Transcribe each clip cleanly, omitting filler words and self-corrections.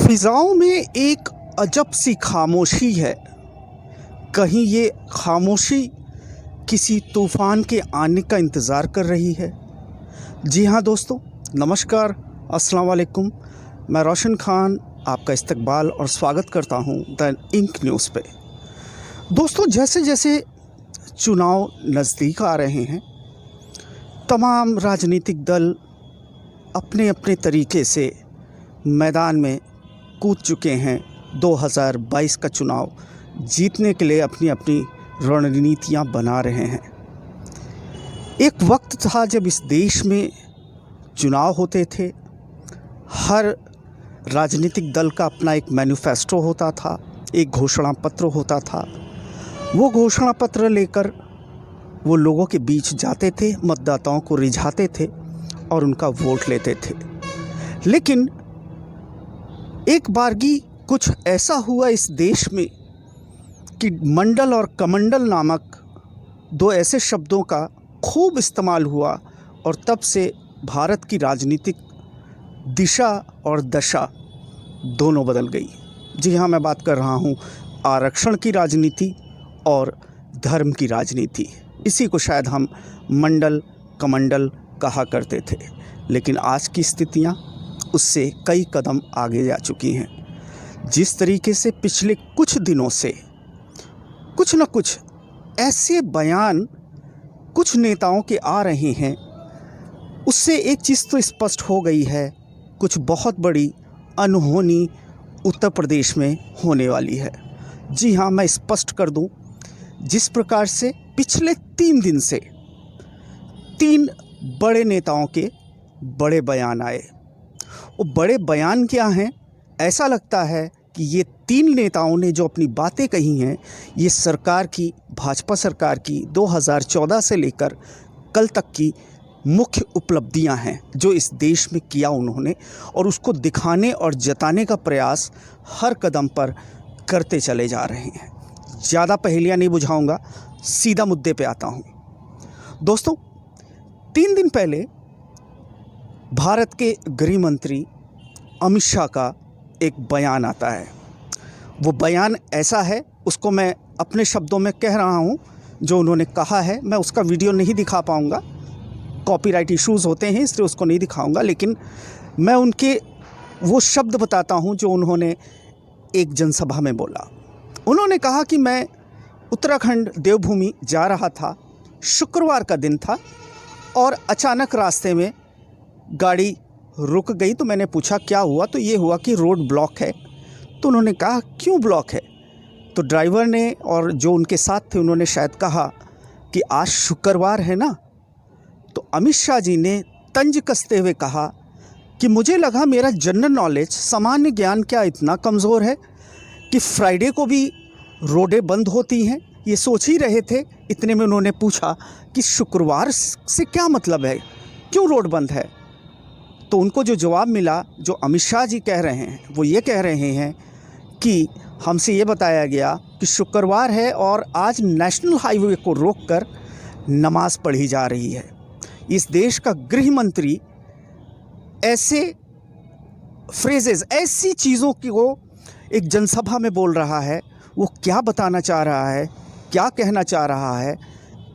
फिजाओं में एक अजब सी खामोशी है। कहीं ये खामोशी किसी तूफान के आने का इंतज़ार कर रही है। जी हाँ दोस्तों, नमस्कार, अस्सलाम वालेकुम। मैं रोशन खान आपका इस्तकबाल और स्वागत करता हूँ द इंक न्यूज़ पे। दोस्तों, जैसे जैसे चुनाव नज़दीक आ रहे हैं, तमाम राजनीतिक दल अपने अपने तरीके से मैदान में कूद चुके हैं। 2022 का चुनाव जीतने के लिए अपनी अपनी रणनीतियां बना रहे हैं। एक वक्त था जब इस देश में चुनाव होते थे, हर राजनीतिक दल का अपना एक मैनिफेस्टो होता था, एक घोषणा पत्र होता था। वो घोषणा पत्र लेकर वो लोगों के बीच जाते थे, मतदाताओं को रिझाते थे और उनका वोट लेते थे। लेकिन एक बारगी कुछ ऐसा हुआ इस देश में कि मंडल और कमंडल नामक दो ऐसे शब्दों का खूब इस्तेमाल हुआ और तब से भारत की राजनीतिक दिशा और दशा दोनों बदल गई। जी हाँ, मैं बात कर रहा हूँ आरक्षण की राजनीति और धर्म की राजनीति। इसी को शायद हम मंडल कमंडल कहा करते थे, लेकिन आज की स्थितियाँ उससे कई कदम आगे जा चुकी हैं। जिस तरीके से पिछले कुछ दिनों से कुछ न कुछ ऐसे बयान कुछ नेताओं के आ रहे हैं, उससे एक चीज़ तो स्पष्ट हो गई है, कुछ बहुत बड़ी अनहोनी उत्तर प्रदेश में होने वाली है। जी हाँ, मैं स्पष्ट कर दूं, जिस प्रकार से पिछले 3 दिन से 3 बड़े नेताओं के बड़े बयान आए। वो बड़े बयान क्या हैं? ऐसा लगता है कि ये 3 नेताओं ने जो अपनी बातें कही हैं, ये सरकार की, भाजपा सरकार की 2014 से लेकर कल तक की मुख्य उपलब्धियां हैं जो इस देश में किया उन्होंने, और उसको दिखाने और जताने का प्रयास हर कदम पर करते चले जा रहे हैं। ज़्यादा पहेलियां नहीं बुझाऊंगा, सीधा मुद्दे पे आता हूं। दोस्तों, 3 दिन पहले भारत के गृह मंत्री अमित शाह का एक बयान आता है। वो बयान ऐसा है, उसको मैं अपने शब्दों में कह रहा हूँ जो उन्होंने कहा है। मैं उसका वीडियो नहीं दिखा पाऊँगा, कॉपीराइट इश्यूज़ होते हैं, इसलिए उसको नहीं दिखाऊंगा, लेकिन मैं उनके वो शब्द बताता हूँ जो उन्होंने एक जनसभा में बोला। उन्होंने कहा कि मैं उत्तराखंड देवभूमि जा रहा था, शुक्रवार का दिन था, और अचानक रास्ते में गाड़ी रुक गई। तो मैंने पूछा क्या हुआ, तो ये हुआ कि रोड ब्लॉक है। तो उन्होंने कहा क्यों ब्लॉक है? तो ड्राइवर ने और जो उनके साथ थे उन्होंने शायद कहा कि आज शुक्रवार है ना। तो अमित शाह जी ने तंज कसते हुए कहा कि मुझे लगा मेरा जनरल नॉलेज, सामान्य ज्ञान क्या इतना कमज़ोर है कि फ्राइडे को भी रोडें बंद होती हैं। ये सोच ही रहे थे, इतने में उन्होंने पूछा कि शुक्रवार से क्या मतलब है, क्यों रोड बंद है? तो उनको जो जवाब मिला, जो अमित शाह जी कह रहे हैं, वो ये कह रहे हैं कि हमसे ये बताया गया कि शुक्रवार है और आज नेशनल हाईवे को रोककर नमाज पढ़ी जा रही है। इस देश का गृह मंत्री ऐसे फ्रेजेस, ऐसी चीज़ों की वो एक जनसभा में बोल रहा है। वो क्या बताना चाह रहा है, क्या कहना चाह रहा है,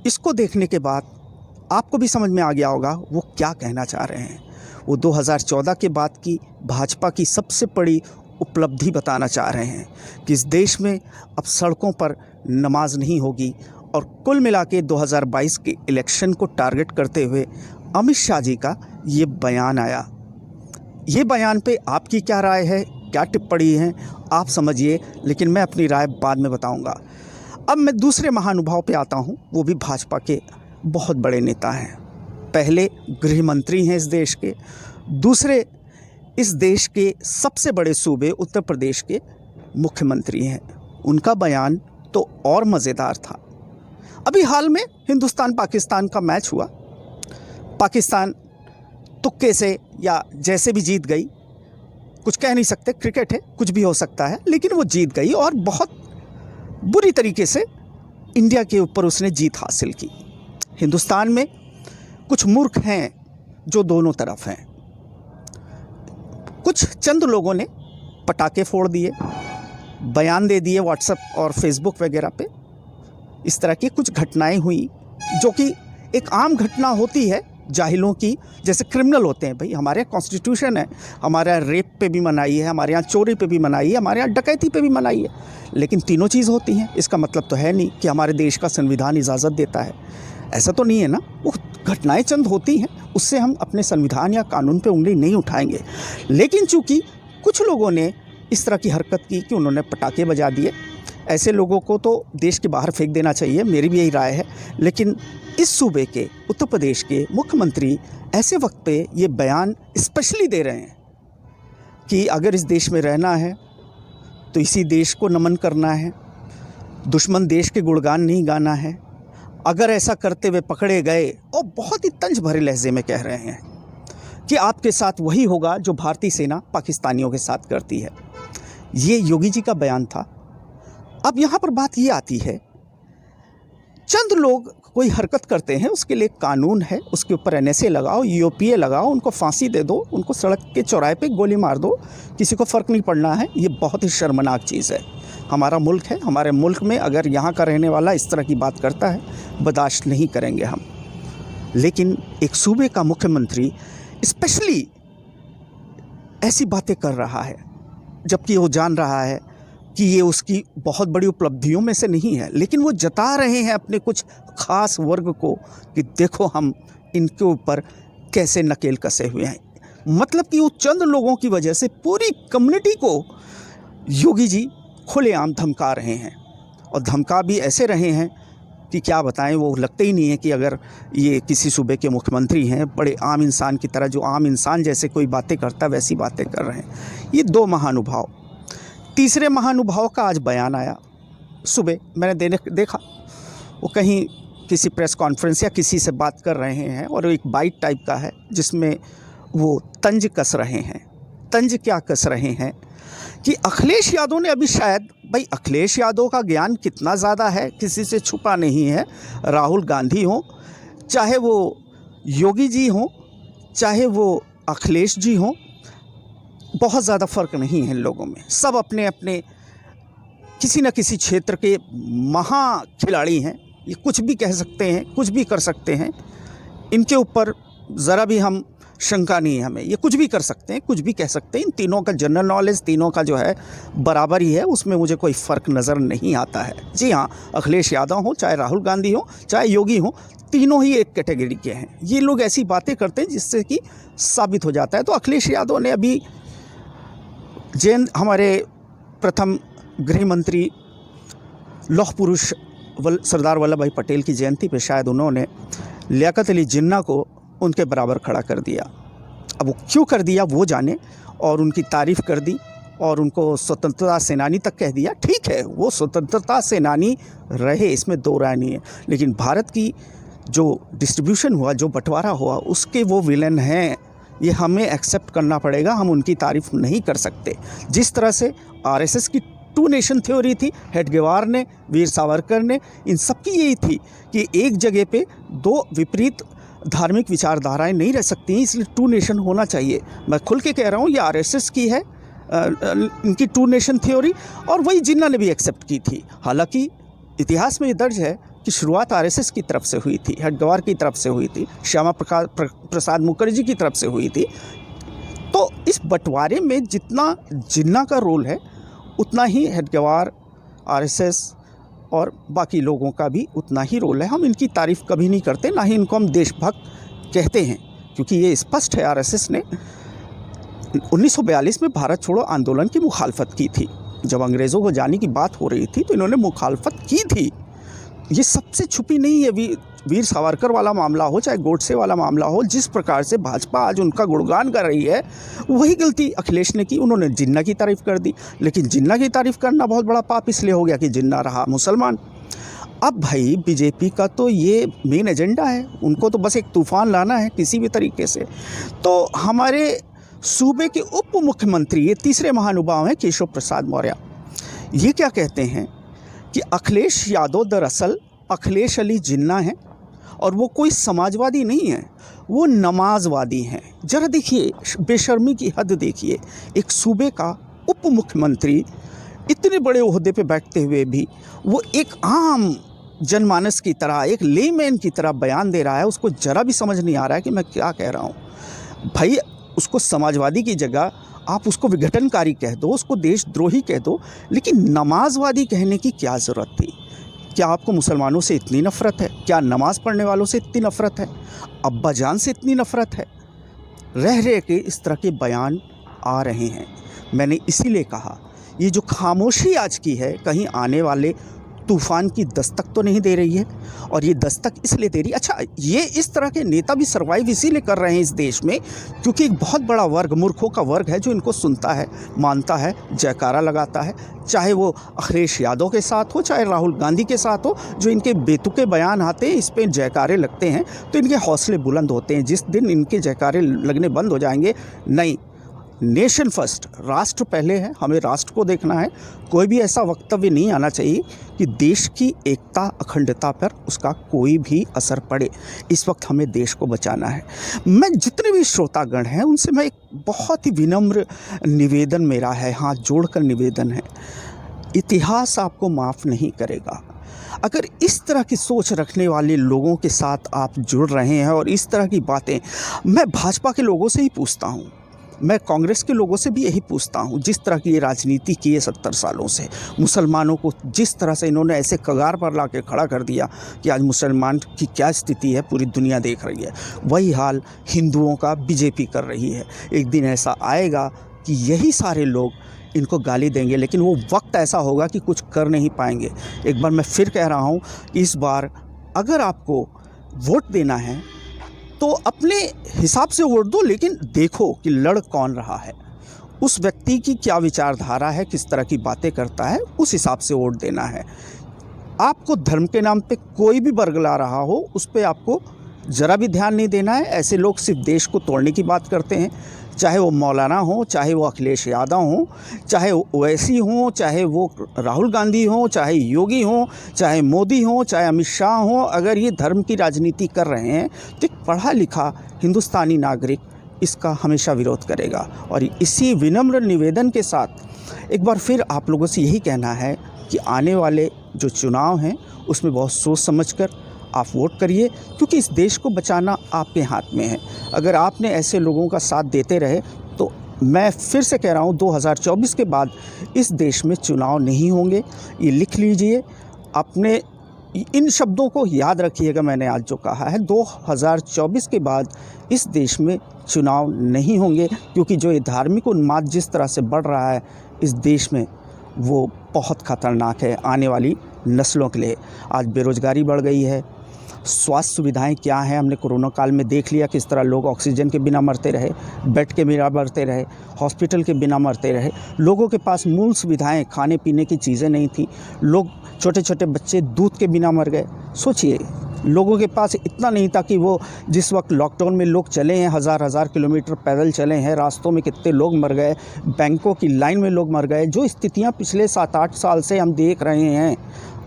इसको देखने के बाद आपको भी समझ में आ गया होगा वो क्या कहना चाह रहे हैं। वो 2014 के बाद की भाजपा की सबसे बड़ी उपलब्धि बताना चाह रहे हैं कि इस देश में अब सड़कों पर नमाज नहीं होगी। और कुल मिला के 2022 के इलेक्शन को टारगेट करते हुए अमित शाह जी का ये बयान आया। ये बयान पे आपकी क्या राय है, क्या टिप्पणी है, आप समझिए, लेकिन मैं अपनी राय बाद में बताऊंगा। अब मैं दूसरे महानुभाव पे आता हूं, वो भी भाजपा के बहुत बड़े नेता हैं। पहले गृह मंत्री हैं इस देश के, दूसरे इस देश के सबसे बड़े सूबे उत्तर प्रदेश के मुख्यमंत्री हैं। उनका बयान तो और मज़ेदार था। अभी हाल में हिंदुस्तान पाकिस्तान का मैच हुआ, पाकिस्तान तुक्के से या जैसे भी जीत गई, कुछ कह नहीं सकते, क्रिकेट है, कुछ भी हो सकता है, लेकिन वो जीत गई और बहुत बुरी तरीके से इंडिया के ऊपर उसने जीत हासिल की। हिंदुस्तान में कुछ मूर्ख हैं जो दोनों तरफ हैं। कुछ चंद लोगों ने पटाखे फोड़ दिए, बयान दे दिए व्हाट्सएप और फेसबुक वगैरह पे। इस तरह की कुछ घटनाएं हुई जो कि एक आम घटना होती है जाहिलों की, जैसे क्रिमिनल होते हैं। भाई हमारे यहाँ कॉन्स्टिट्यूशन है, हमारे यहाँ रेप पे भी मनाही है, हमारे यहाँ चोरी पे भी मनाही है, हमारे यहाँ डकैती पे भी मनाही है, लेकिन तीनों चीज़ होती हैं। इसका मतलब तो है नहीं कि हमारे देश का संविधान इजाज़त देता है, ऐसा तो नहीं है ना। वो घटनाएं चंद होती हैं, उससे हम अपने संविधान या कानून पे उंगली नहीं उठाएंगे। लेकिन चूंकि कुछ लोगों ने इस तरह की हरकत की कि उन्होंने पटाखे बजा दिए, ऐसे लोगों को तो देश के बाहर फेंक देना चाहिए, मेरी भी यही राय है। लेकिन इस सूबे के, उत्तर प्रदेश के मुख्यमंत्री ऐसे वक्त पे ये बयान स्पेशली दे रहे हैं कि अगर इस देश में रहना है तो इसी देश को नमन करना है, दुश्मन देश के गुणगान नहीं गाना है। अगर ऐसा करते हुए पकड़े गए, और बहुत ही तंज भरे लहजे में कह रहे हैं कि आपके साथ वही होगा जो भारतीय सेना पाकिस्तानियों के साथ करती है। ये योगी जी का बयान था। अब यहाँ पर बात ये आती है, चंद लोग कोई हरकत करते हैं, उसके लिए कानून है, उसके ऊपर NSA लगाओ, UPA लगाओ, उनको फांसी दे दो, उनको सड़क के चौराहे पे गोली मार दो, किसी को फ़र्क नहीं पड़ना है। ये बहुत ही शर्मनाक चीज़ है। हमारा मुल्क है, हमारे मुल्क में अगर यहाँ का रहने वाला इस तरह की बात करता है, बर्दाश्त नहीं करेंगे हम। लेकिन एक सूबे का मुख्यमंत्री स्पेशली ऐसी बातें कर रहा है, जबकि वो जान रहा है कि ये उसकी बहुत बड़ी उपलब्धियों में से नहीं है, लेकिन वो जता रहे हैं अपने कुछ ख़ास वर्ग को कि देखो हम इनके ऊपर कैसे नकेल कसे हुए हैं। मतलब कि वो चंद लोगों की वजह से पूरी कम्युनिटी को योगी जी खुलेआम धमका रहे हैं, और धमका भी ऐसे रहे हैं कि क्या बताएं। वो लगते ही नहीं है कि अगर ये किसी सूबे के मुख्यमंत्री हैं, बड़े आम इंसान की तरह, जो आम इंसान जैसे कोई बातें करता है वैसी बातें कर रहे हैं ये दो महानुभाव। तीसरे महानुभाव का आज बयान आया सुबह, मैंने देखा वो कहीं किसी प्रेस कॉन्फ्रेंस या किसी से बात कर रहे हैं, और एक बाइट टाइप का है जिसमें वो तंज कस रहे हैं। तंज क्या कस रहे हैं कि अखिलेश यादव ने अभी शायद, भाई अखिलेश यादव का ज्ञान कितना ज़्यादा है किसी से छुपा नहीं है। राहुल गांधी हो, चाहे वो योगी जी हों, चाहे वो अखिलेश जी हों, बहुत ज़्यादा फ़र्क नहीं है इन लोगों में। सब अपने अपने किसी न किसी क्षेत्र के महा खिलाड़ी हैं। ये कुछ भी कह सकते हैं, कुछ भी कर सकते हैं, इनके ऊपर ज़रा भी हम शंका नहीं है हमें। ये कुछ भी कर सकते हैं, कुछ भी कह सकते हैं। इन तीनों का जनरल नॉलेज, तीनों का जो है बराबर ही है, उसमें मुझे कोई फ़र्क नज़र नहीं आता है। जी हाँ, अखिलेश यादव हो, चाहे राहुल गांधी हो, चाहे योगी हो, तीनों ही एक कैटेगरी के हैं। ये लोग ऐसी बातें करते हैं जिससे कि साबित हो जाता है। तो अखिलेश यादव ने अभी हमारे प्रथम गृह मंत्री लौह पुरुष सरदार वल्लभ भाई पटेल की जयंती पे शायद उन्होंने लियाकत अली जिन्ना को उनके बराबर खड़ा कर दिया। अब वो क्यों कर दिया वो जाने, और उनकी तारीफ़ कर दी और उनको स्वतंत्रता सेनानी तक कह दिया। ठीक है, वो स्वतंत्रता सेनानी रहे, इसमें दो राय नहीं है, लेकिन भारत की जो डिस्ट्रीब्यूशन हुआ, जो बंटवारा हुआ, उसके वो विलेन हैं। ये हमें एक्सेप्ट करना पड़ेगा, हम उनकी तारीफ़ नहीं कर सकते। जिस तरह से RSS की 2 नेशन थ्योरी थी, हेडगेवार ने, वीर सावरकर ने, इन सब की यही थी कि एक जगह पे दो विपरीत धार्मिक विचारधाराएं नहीं रह सकती, इसलिए 2 नेशन होना चाहिए। मैं खुल के कह रहा हूँ, ये RSS की है इनकी 2 नेशन थ्योरी, और वही जिन्ना ने भी एक्सेप्ट की थी। हालांकि इतिहास में ये दर्ज है कि शुरुआत RSS की तरफ से हुई थी, हेडगेवार की तरफ से हुई थी, श्यामा प्रसाद मुखर्जी की तरफ से हुई थी। तो इस बंटवारे में जितना जिन्ना का रोल है, उतना ही हेडगेवार, RSS और बाकी लोगों का भी उतना ही रोल है। हम इनकी तारीफ़ कभी नहीं करते, ना ही इनको हम देशभक्त कहते हैं, क्योंकि ये स्पष्ट है RSS ने 1942 में भारत छोड़ो आंदोलन की मुखालफत की थी। जब अंग्रेज़ों को जाने की बात हो रही थी तो इन्होंने मुखालफत की थी। ये सबसे छुपी नहीं है। वीर सावरकर वाला मामला हो, चाहे गोडसे वाला मामला हो, जिस प्रकार से भाजपा आज उनका गुणगान कर रही है, वही गलती अखिलेश ने की। उन्होंने जिन्ना की तारीफ़ कर दी, लेकिन जिन्ना की तारीफ़ करना बहुत बड़ा पाप इसलिए हो गया कि जिन्ना रहा मुसलमान। अब भाई बीजेपी का तो ये मेन एजेंडा है, उनको तो बस एक तूफ़ान लाना है किसी भी तरीके से। तो हमारे सूबे के उप मुख्यमंत्री, ये तीसरे महानुभाव हैं, केशव प्रसाद मौर्य, ये क्या कहते हैं कि अखिलेश यादव दरअसल अखिलेश अली जिन्ना हैं, और वो कोई समाजवादी नहीं है, वो नमाजवादी हैं। ज़रा देखिए, बेशर्मी की हद देखिए। एक सूबे का उप मुख्यमंत्री इतने बड़े ओहदे पे बैठते हुए भी वो एक आम जनमानस की तरह, एक लेमैन की तरह बयान दे रहा है। उसको ज़रा भी समझ नहीं आ रहा है कि मैं क्या कह रहा हूँ। भाई उसको समाजवादी की जगह आप उसको विघटनकारी कह दो, उसको देशद्रोही कह दो, लेकिन नमाजवादी कहने की क्या ज़रूरत थी? क्या आपको मुसलमानों से इतनी नफ़रत है? क्या नमाज़ पढ़ने वालों से इतनी नफ़रत है? अब्बा जान से इतनी नफ़रत है? रह रह के इस तरह के बयान आ रहे हैं। मैंने इसीलिए कहा ये जो खामोशी आज की है, कहीं आने वाले तूफ़ान की दस्तक तो नहीं दे रही है। और ये दस्तक इसलिए दे रही है, अच्छा ये इस तरह के नेता भी सर्वाइव इसीलिए कर रहे हैं इस देश में क्योंकि एक बहुत बड़ा वर्ग, मूर्खों का वर्ग है जो इनको सुनता है, मानता है, जयकारा लगाता है, चाहे वो अखिलेश यादव के साथ हो, चाहे राहुल गांधी के साथ हो। जो इनके बेतुके बयान आते हैं, इस पे जयकारे लगते हैं तो इनके हौसले बुलंद होते हैं। जिस दिन इनके जयकारे लगने बंद हो जाएंगे, नहीं, नेशन फर्स्ट, राष्ट्र पहले है, हमें राष्ट्र को देखना है। कोई भी ऐसा वक्तव्य नहीं आना चाहिए कि देश की एकता, अखंडता पर उसका कोई भी असर पड़े। इस वक्त हमें देश को बचाना है। मैं जितने भी श्रोतागण हैं उनसे मैं एक बहुत ही विनम्र निवेदन मेरा है, हाथ जोड़कर निवेदन है, इतिहास आपको माफ़ नहीं करेगा। अगर इस तरह की सोच रखने वाले लोगों के साथ आप जुड़ रहे हैं और इस तरह की बातें, मैं भाजपा के लोगों से ही पूछता हूँ, मैं कांग्रेस के लोगों से भी यही पूछता हूँ, जिस तरह की ये राजनीति की है 70 सालों से, मुसलमानों को जिस तरह से इन्होंने ऐसे कगार पर ला के खड़ा कर दिया कि आज मुसलमान की क्या स्थिति है पूरी दुनिया देख रही है, वही हाल हिंदुओं का बीजेपी कर रही है। एक दिन ऐसा आएगा कि यही सारे लोग इनको गाली देंगे, लेकिन वो वक्त ऐसा होगा कि कुछ कर नहीं पाएंगे। एक बार मैं फिर कह रहा हूँ, इस बार अगर आपको वोट देना है तो अपने हिसाब से वोट दो, लेकिन देखो कि लड़ कौन रहा है, उस व्यक्ति की क्या विचारधारा है, किस तरह की बातें करता है, उस हिसाब से वोट देना है। आपको धर्म के नाम पे कोई भी बरगला रहा हो, उस पर आपको ज़रा भी ध्यान नहीं देना है। ऐसे लोग सिर्फ देश को तोड़ने की बात करते हैं, चाहे वो मौलाना हो, चाहे वो अखिलेश यादव हो, चाहे वो ओवैसी हो, चाहे वो राहुल गांधी हो, चाहे योगी हो, चाहे मोदी हो, चाहे अमित शाह हो। अगर ये धर्म की राजनीति कर रहे हैं तो एक पढ़ा लिखा हिंदुस्तानी नागरिक इसका हमेशा विरोध करेगा। और इसी विनम्र निवेदन के साथ एक बार फिर आप लोगों से यही कहना है कि आने वाले जो चुनाव हैं उसमें बहुत सोच समझकर आप वोट करिए, क्योंकि इस देश को बचाना आपके हाथ में है। अगर आपने ऐसे लोगों का साथ देते रहे तो मैं फिर से कह रहा हूँ, 2024 के बाद इस देश में चुनाव नहीं होंगे। ये लिख लीजिए, अपने इन शब्दों को याद रखिएगा। मैंने आज जो कहा है, 2024 के बाद इस देश में चुनाव नहीं होंगे, क्योंकि जो ये धार्मिक उन्माद जिस तरह से बढ़ रहा है इस देश में, वो बहुत ख़तरनाक है आने वाली नस्लों के लिए। आज बेरोज़गारी बढ़ गई है, स्वास्थ्य सुविधाएं क्या हैं, हमने कोरोना काल में देख लिया किस तरह लोग ऑक्सीजन के बिना मरते रहे, बेड के बिना मरते रहे, हॉस्पिटल के बिना मरते रहे। लोगों के पास मूल सुविधाएं, खाने पीने की चीज़ें नहीं थी। लोग, छोटे छोटे बच्चे दूध के बिना मर गए। सोचिए, लोगों के पास इतना नहीं था कि वो जिस वक्त लॉकडाउन में लोग चले हैं, हज़ार किलोमीटर पैदल चले हैं, रास्तों में कितने लोग मर गए, बैंकों की लाइन में लोग मर गए। जो स्थितियां पिछले 7-8 साल से हम देख रहे हैं,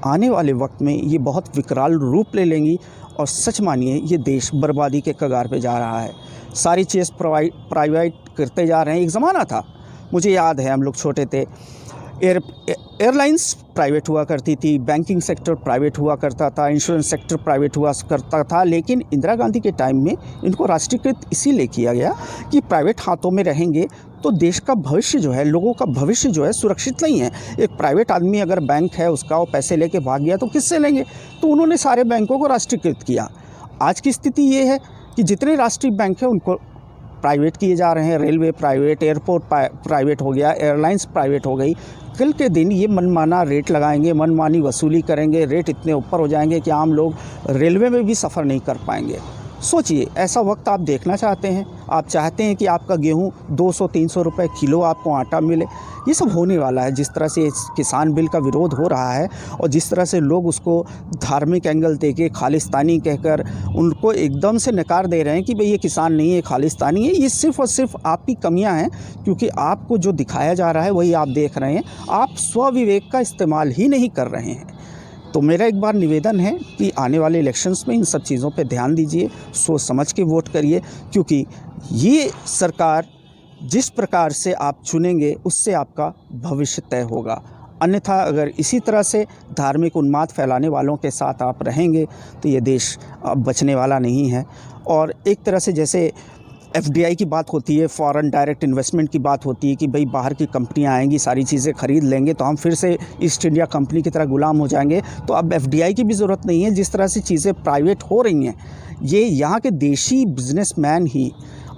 आने वाले वक्त में ये बहुत विकराल रूप ले लेंगी और सच मानिए ये देश बर्बादी के कगार पे जा रहा है। सारी चीज़ प्राइवेट करते जा रहे हैं। एक ज़माना था, मुझे याद है, हम लोग छोटे थे, एयरलाइंस प्राइवेट हुआ करती थी, बैंकिंग सेक्टर प्राइवेट हुआ करता था, इंश्योरेंस सेक्टर प्राइवेट हुआ करता था। लेकिन इंदिरा गांधी के टाइम में इनको राष्ट्रीयकृत इसीलिए किया गया कि प्राइवेट हाथों में रहेंगे तो देश का भविष्य जो है, लोगों का भविष्य जो है सुरक्षित नहीं है। एक प्राइवेट आदमी अगर बैंक है उसका, वो पैसे लेके भाग गया तो किससे लेंगे? तो उन्होंने सारे बैंकों को राष्ट्रीयकृत किया। आज की स्थिति ये है कि जितने राष्ट्रीय बैंक हैं उनको प्राइवेट किए जा रहे हैं। रेलवे प्राइवेट, एयरपोर्ट प्राइवेट हो गया, एयरलाइंस प्राइवेट हो गई। कल के दिन ये मनमाना रेट लगाएंगे, मनमानी वसूली करेंगे, रेट इतने ऊपर हो जाएंगे कि आम लोग रेलवे में भी सफ़र नहीं कर पाएंगे। सोचिए, ऐसा वक्त आप देखना चाहते हैं? आप चाहते हैं कि आपका गेहूं 200-300 रुपए किलो आपको आटा मिले? ये सब होने वाला है। जिस तरह से किसान बिल का विरोध हो रहा है और जिस तरह से लोग उसको धार्मिक एंगल देके खालिस्तानी कहकर उनको एकदम से नकार दे रहे हैं कि भाई ये किसान नहीं है, खालिस्तानी है, ये सिर्फ़ और सिर्फ आपकी कमियां हैं, क्योंकि आपको जो दिखाया जा रहा है वही आप देख रहे हैं। आप स्वविवेक का इस्तेमाल ही नहीं कर रहे हैं। तो मेरा एक बार निवेदन है कि आने वाले इलेक्शंस में इन सब चीज़ों पे ध्यान दीजिए, सोच समझ के वोट करिए, क्योंकि ये सरकार जिस प्रकार से आप चुनेंगे उससे आपका भविष्य तय होगा। अन्यथा अगर इसी तरह से धार्मिक उन्माद फैलाने वालों के साथ आप रहेंगे तो ये देश अब बचने वाला नहीं है। और एक तरह से जैसे एफडीआई की बात होती है, फॉरेन डायरेक्ट इन्वेस्टमेंट की बात होती है कि भाई बाहर की कंपनियां आएंगी, सारी चीज़ें खरीद लेंगे तो हम फिर से ईस्ट इंडिया कंपनी की तरह गुलाम हो जाएंगे। तो अब एफडीआई की भी ज़रूरत नहीं है। जिस तरह से चीज़ें प्राइवेट हो रही हैं, ये यहाँ के देशी बिजनेसमैन ही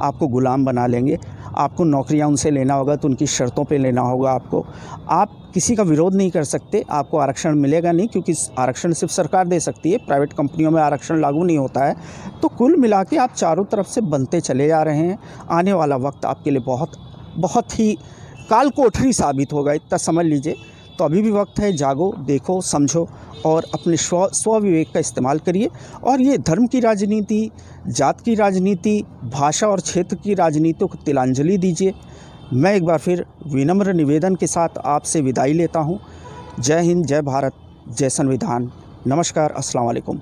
आपको गुलाम बना लेंगे। आपको नौकरियां उनसे लेना होगा तो उनकी शर्तों पे लेना होगा आपको। आप किसी का विरोध नहीं कर सकते, आपको आरक्षण मिलेगा नहीं, क्योंकि आरक्षण सिर्फ सरकार दे सकती है, प्राइवेट कंपनियों में आरक्षण लागू नहीं होता है। तो कुल मिला के आप चारों तरफ से बनते चले जा रहे हैं। आने वाला वक्त आपके लिए बहुत ही काल कोठरी साबित होगा, इतना समझ लीजिए। तो अभी भी वक्त है, जागो, देखो, समझो और अपने स्व विवेक का इस्तेमाल करिए। और ये धर्म की राजनीति, जात की राजनीति, भाषा और क्षेत्र की राजनीतियों को तिलांजलि दीजिए। मैं एक बार फिर विनम्र निवेदन के साथ आपसे विदाई लेता हूँ। जय हिंद, जय भारत, जय संविधान। नमस्कार, अस्सलाम वालेकुम।